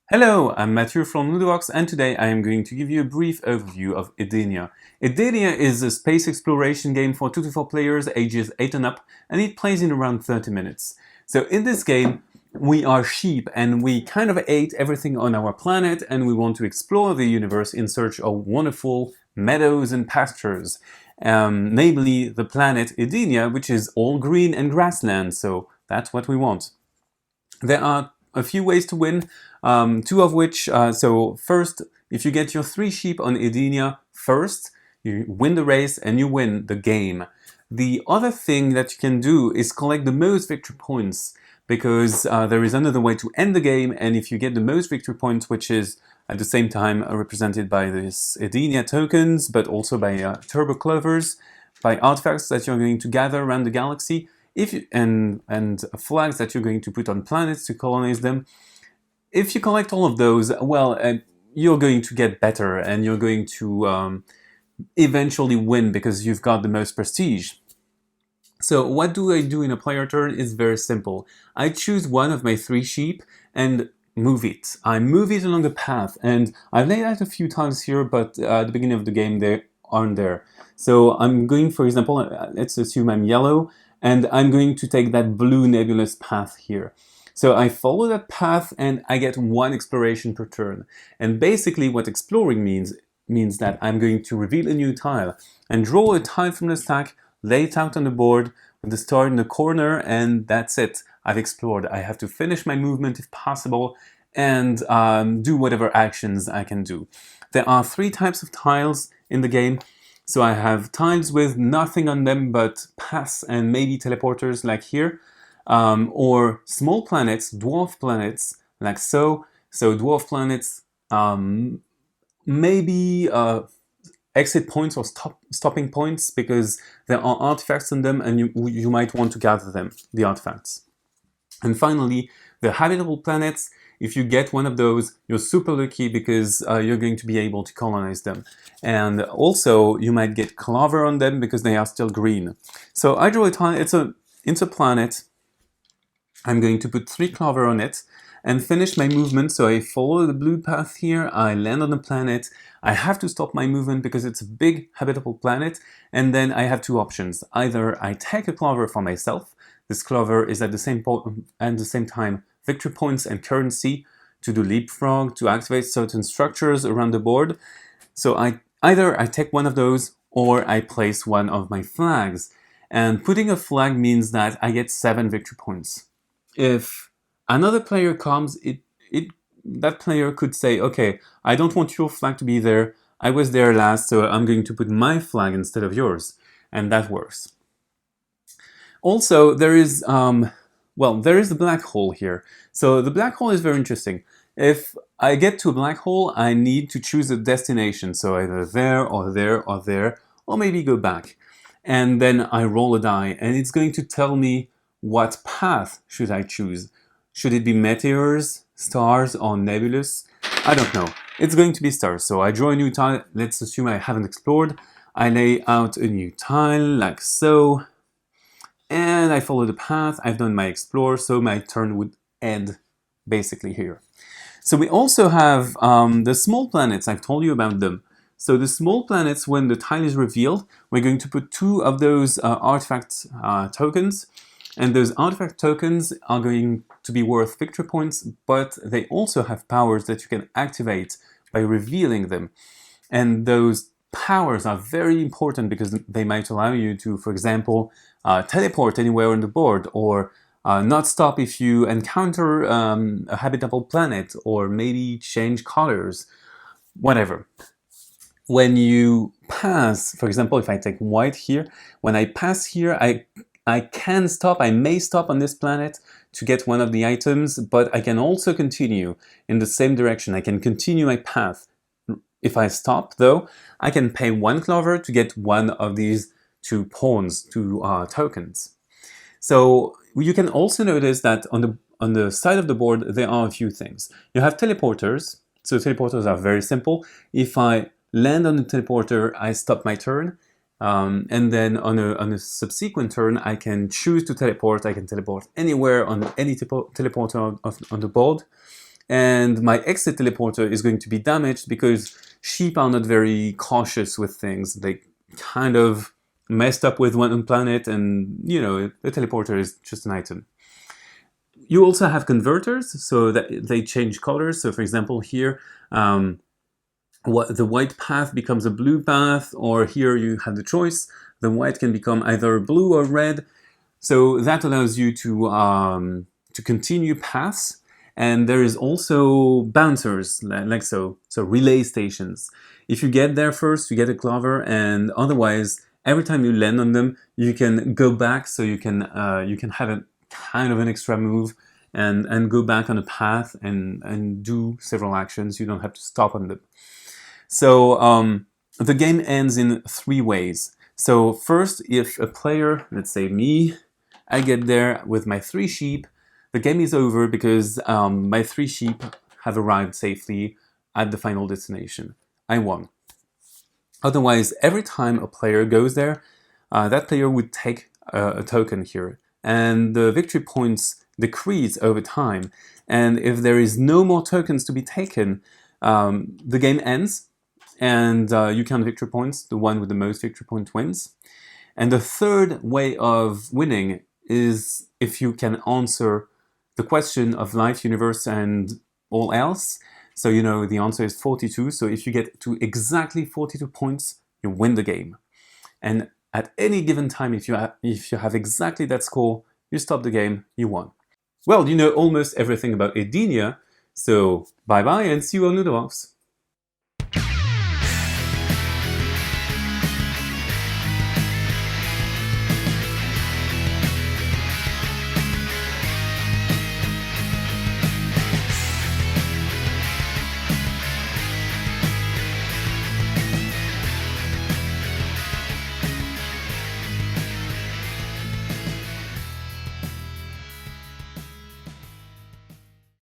Hello, I'm Mathieu from Ludovox, and today I am going to give you a brief overview of Edenia. Edenia is a space exploration game for 2 to 4 players ages 8 and up, and it plays in around 30 minutes. So in this game, we are sheep and we kind of ate everything on our planet, and we want to explore the universe in search of wonderful meadows and pastures. Namely the planet Edenia, which is all green and grassland, so that's what we want. There are a few ways to win, two of which, so first, if you get your 3 sheep on Edenia first, you win the race and you win the game. The other thing that you can do is collect the most victory points, because there is another way to end the game, and if you get the most victory points, which is at the same time represented by this Edenia tokens, but also by turbo clovers, by artifacts that you're going to gather around the galaxy, and flags that you're going to put on planets to colonize them. If you collect all of those, well, you're going to get better, and you're going to eventually win because you've got the most prestige. So what do I do in a player turn? It's very simple. I choose one of my 3 sheep and move it. I move it along a path, and I've laid out a few times here, but at the beginning of the game they aren't there. So I'm going, for example, let's assume I'm yellow, and I'm going to take that blue nebulous path here. So I follow that path and I get 1 exploration per turn. And basically what exploring means that I'm going to reveal a new tile and draw a tile from the stack, lay it out on the board with the star in the corner, and that's it. I've explored. I have to finish my movement if possible and do whatever actions I can do. There are 3 types of tiles in the game. So I have tiles with nothing on them but paths and maybe teleporters like here, or small planets, dwarf planets like so. So dwarf planets, maybe exit points or stopping points, because there are artifacts on them and you might want to gather them, the artifacts. And finally, the habitable planets. If you get one of those, you're super lucky because you're going to be able to colonize them. And also, you might get clover on them because they are still green. So I draw a tile, it's a planet. I'm going to put 3 clover on it and finish my movement. So I follow the blue path here, I land on the planet. I have to stop my movement because it's a big habitable planet, and then I have 2 options. Either I take a clover for myself. This clover is at the same time victory points and currency to do leapfrog, to activate certain structures around the board. So either I take one of those or I place one of my flags. And putting a flag means that I get 7 victory points. If another player comes, that player could say, okay, I don't want your flag to be there. I was there last, so I'm going to put my flag instead of yours. And that works. Also, there is the black hole here. So the black hole is very interesting. If I get to a black hole, I need to choose a destination. So either there, or there, or there, or maybe go back. And then I roll a die, and it's going to tell me what path should I choose. Should it be meteors, stars, or nebulous? I don't know. It's going to be stars. So I draw a new tile. Let's assume I haven't explored. I lay out a new tile, like so. And I follow the path. I've done my explore, so my turn would end basically here. So we also have the small planets. I've told you about them. So the small planets, when the tile is revealed, we're going to put 2 of those artifact tokens. And those artifact tokens are going to be worth victory points, but they also have powers that you can activate by revealing them. And those powers are very important because they might allow you to, for example, teleport anywhere on the board, or not stop if you encounter a habitable planet, or maybe change colors, whatever. When you pass, for example, if I take white here, when I pass here, I can stop, I may stop on this planet to get one of the items, but I can also continue in the same direction. I can continue my path. If I stop, though, I can pay 1 clover to get one of these 2 pawns, 2 tokens. So you can also notice that on the side of the board there are a few things. You have teleporters. So teleporters are very simple. If I land on the teleporter, I stop my turn. And then on a subsequent turn, I can choose to teleport. I can teleport anywhere on any teleporter on the board. and my exit teleporter is going to be damaged because sheep are not very cautious with things. They kind of messed up with one planet, and you know, the teleporter is just an item. You also have converters, so that they change colors. So for example, here, the white path becomes a blue path, or here you have the choice. The white can become either blue or red. So that allows you to continue paths. And there is also bouncers, like so relay stations. If you get there first, you get a clover, and otherwise, every time you land on them, you can go back, so you can have a kind of an extra move and go back on a path and do several actions. You don't have to stop on them. So the game ends in 3 ways. So first, if a player, let's say me, I get there with my 3 sheep, the game is over because my 3 sheep have arrived safely at the final destination. I won. Otherwise, every time a player goes there, that player would take a token here, and the victory points decrease over time. And if there is no more tokens to be taken, the game ends, and you count victory points. The one with the most victory points wins. And the third way of winning is if you can answer the question of life, universe, and all else. So you know the answer is 42. So if you get to exactly 42 points, you win the game. And at any given time, if you have exactly that score, you stop the game, you won. Well, you know almost everything about Edenia. So bye bye and see you on Ludovox.